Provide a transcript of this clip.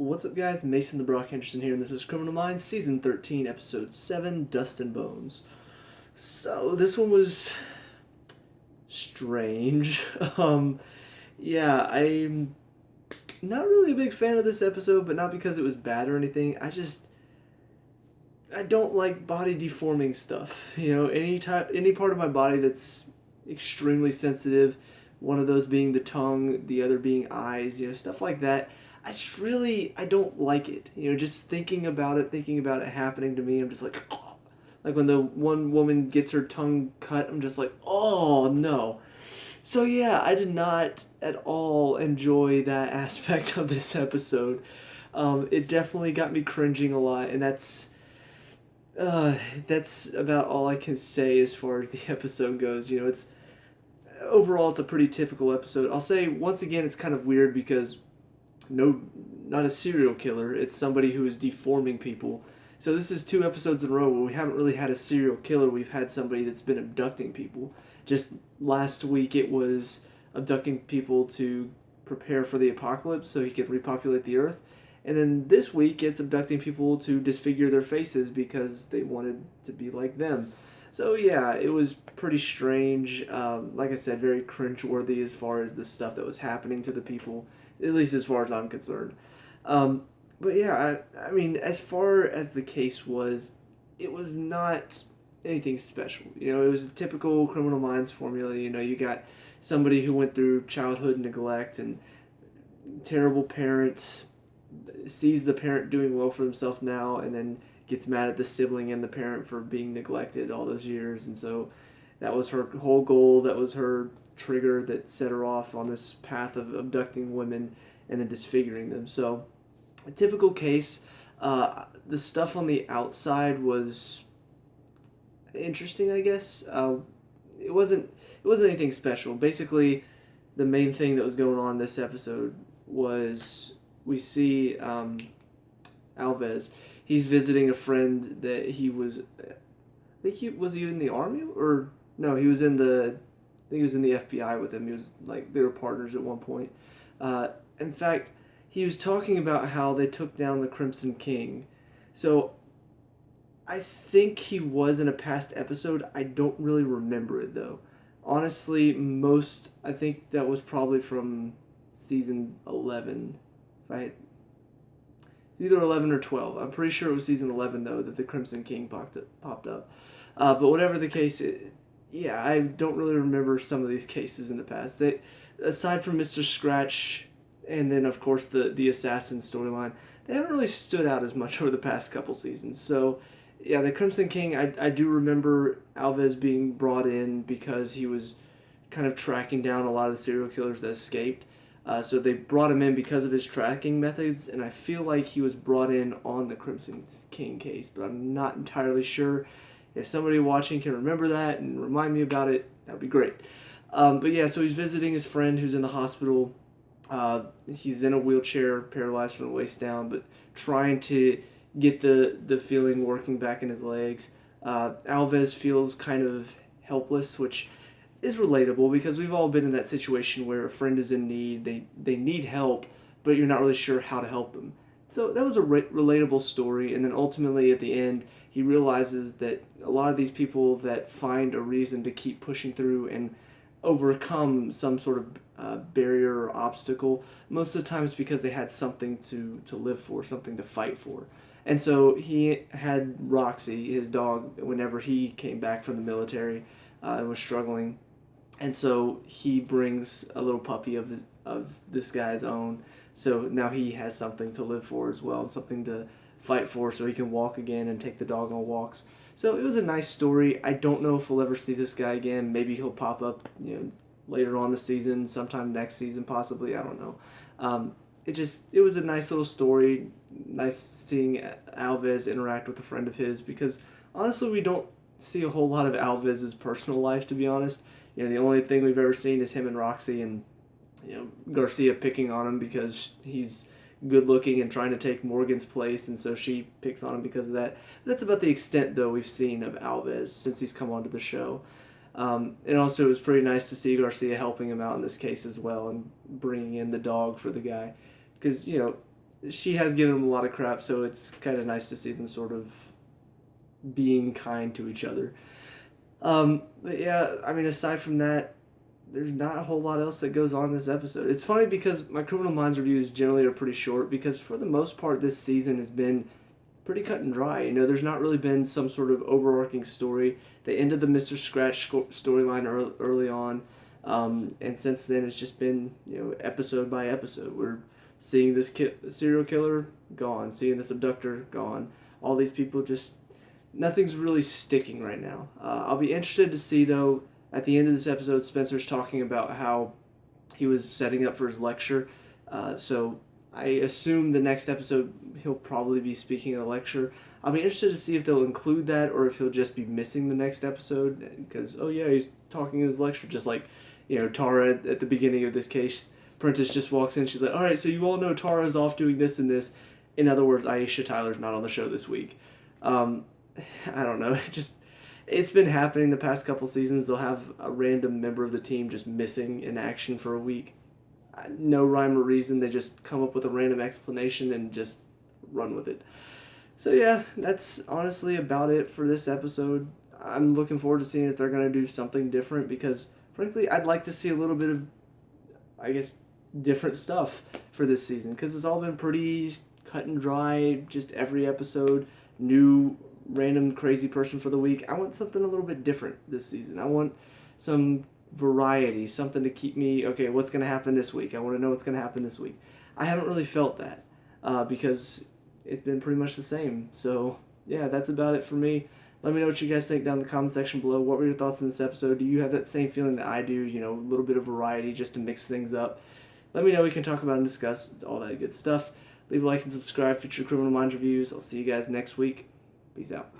What's up, guys? Mason the Brock Henderson here, and this is Criminal Minds, Season 13, Episode 7, Dust and Bones. So, this one was strange. Yeah, I'm not really a big fan of this episode, but not because it was bad or anything. I don't like body deforming stuff. Any part of my body that's extremely sensitive, one of those being the tongue, the other being eyes, stuff like that. I don't like it. Just thinking about it happening to me, I'm just like, oh. Like when the one woman gets her tongue cut, I'm just like, oh no. So yeah, I did not at all enjoy that aspect of this episode. It definitely got me cringing a lot, and that's about all I can say as far as the episode goes. It's overall it's a pretty typical episode. I'll say once again it's kind of weird because no, not a serial killer. It's somebody who is deforming people. So this is 2 episodes in a row where we haven't really had a serial killer. We've had somebody that's been abducting people. Just last week it was abducting people to prepare for the apocalypse so he could repopulate the earth. And then this week it's abducting people to disfigure their faces because they wanted to be like them. So yeah, it was pretty strange. Like I said, very cringeworthy as far as the stuff that was happening to the people, at least as far as I'm concerned. But yeah, I mean, as far as the case was, it was not anything special. It was a typical Criminal Minds formula. You got somebody who went through childhood neglect and terrible parent, sees the parent doing well for himself now, and then gets mad at the sibling and the parent for being neglected all those years. And so that was her whole goal. That was her trigger that set her off on this path of abducting women and then disfiguring them. So a typical case. The stuff on the outside was interesting, I guess. It wasn't anything special. Basically, the main thing that was going on this episode was we see Alves. He's visiting a friend that he was. I think he in the army, or no? He was in the. I think he was in the FBI with him. He was like they were partners at one point. In fact, he was talking about how they took down the Crimson King. So I think he was in a past episode. I don't really remember it though. Honestly, I think that was probably from season 11. If I either 11 or 12. I'm pretty sure it was season 11 though that the Crimson King popped up. But whatever the case, yeah, I don't really remember some of these cases in the past. Aside from Mr. Scratch, and then of course the assassin storyline, they haven't really stood out as much over the past couple seasons. So yeah, the Crimson King, I do remember Alves being brought in because he was kind of tracking down a lot of the serial killers that escaped. So they brought him in because of his tracking methods, and I feel like he was brought in on the Crimson King case, but I'm not entirely sure. If somebody watching can remember that and remind me about it, that would be great. But yeah, so he's visiting his friend who's in the hospital. He's in a wheelchair, paralyzed from the waist down, but trying to get the feeling working back in his legs. Alves feels kind of helpless, which is relatable because we've all been in that situation where a friend is in need, they need help, but you're not really sure how to help them. So that was a relatable story, and then ultimately at the end, he realizes that a lot of these people that find a reason to keep pushing through and overcome some sort of barrier or obstacle, most of the time it's because they had something to live for, something to fight for. And so he had Roxy, his dog, whenever he came back from the military and was struggling. And so he brings a little puppy of this guy's own. So now he has something to live for as well, and something to fight for so he can walk again and take the dog on walks. So it was a nice story. I don't know if we'll ever see this guy again. Maybe he'll pop up, later on the season, sometime next season possibly. I don't know. It was a nice little story. Nice seeing Alves interact with a friend of his because honestly we don't see a whole lot of Alves' personal life, to be honest. The only thing we've ever seen is him and Roxy, and Garcia picking on him because he's good looking and trying to take Morgan's place, and so she picks on him because of that. That's about the extent though we've seen of Alves since he's come onto the show. And also it was pretty nice to see Garcia helping him out in this case as well and bringing in the dog for the guy because she has given him a lot of crap, so it's kind of nice to see them sort of being kind to each other. But yeah, I mean, aside from that, there's not a whole lot else that goes on in this episode. It's funny because my Criminal Minds reviews generally are pretty short because for the most part this season has been pretty cut and dry. You know, there's not really been some sort of overarching story. They ended the Mr. Scratch storyline early on, and since then it's just been, you know, episode by episode. We're seeing this serial killer gone, seeing this abductor gone. All these people just, nothing's really sticking right now. I'll be interested to see though. At the end of this episode, Spencer's talking about how he was setting up for his lecture. So I assume the next episode he'll probably be speaking at a lecture. I'll be interested to see if they'll include that or if he'll just be missing the next episode. Because, oh yeah, he's talking in his lecture. Just like, you know, Tara at the beginning of this case. Prentice just walks in. She's like, all right, so you all know Tara's off doing this and this. In other words, Aisha Tyler's not on the show this week. I don't know. It's been happening the past couple seasons. They'll have a random member of the team just missing in action for a week. No rhyme or reason. They just come up with a random explanation and just run with it. So yeah, that's honestly about it for this episode. I'm looking forward to seeing if they're going to do something different because, frankly, I'd like to see a little bit of, I guess, different stuff for this season because it's all been pretty cut and dry, just every episode, new random crazy person for the week. I want something a little bit different this season. I want some variety, something to keep me, okay, what's going to happen this week? I want to know what's going to happen this week. I haven't really felt that because it's been pretty much the same. So, yeah, that's about it for me. Let me know what you guys think down in the comment section below. What were your thoughts on this episode? Do you have that same feeling that I do? You know, a little bit of variety just to mix things up. Let me know. We can talk about and discuss all that good stuff. Leave a like and subscribe. Future Criminal Minds reviews. I'll see you guys next week. Peace out.